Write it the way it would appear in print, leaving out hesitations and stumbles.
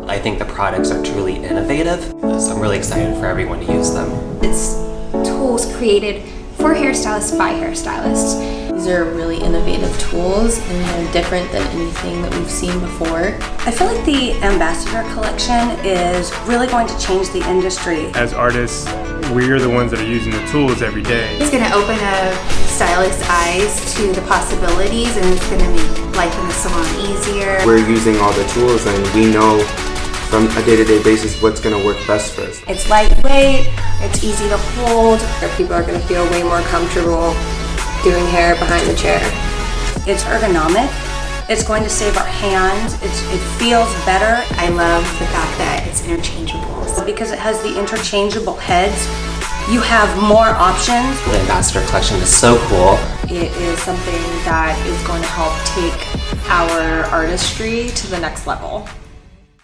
I think the products are truly innovative, so I'm really excited for everyone to use them. It's tools created for hairstylists by hairstylists. These are really innovative tools and they're different than anything that we've seen before. I feel like the Ambassador collection is really going to change the industry. As artists, we're the ones that are using the tools every day. It's going to open a stylist's eyes to the possibilities, and it's going to make life in the salon easier. We're using all the tools and we know from a day-to-day basis what's going to work best for us. It's lightweight, it's easy to hold. People are going to feel way more comfortable doing hair behind the chair. It's ergonomic. It's going to save our hands. It feels better. I love the fact that it's interchangeable. Because it has the interchangeable heads, you have more options. The Ambassador collection is so cool. It is something that is going to help take our artistry to the next level.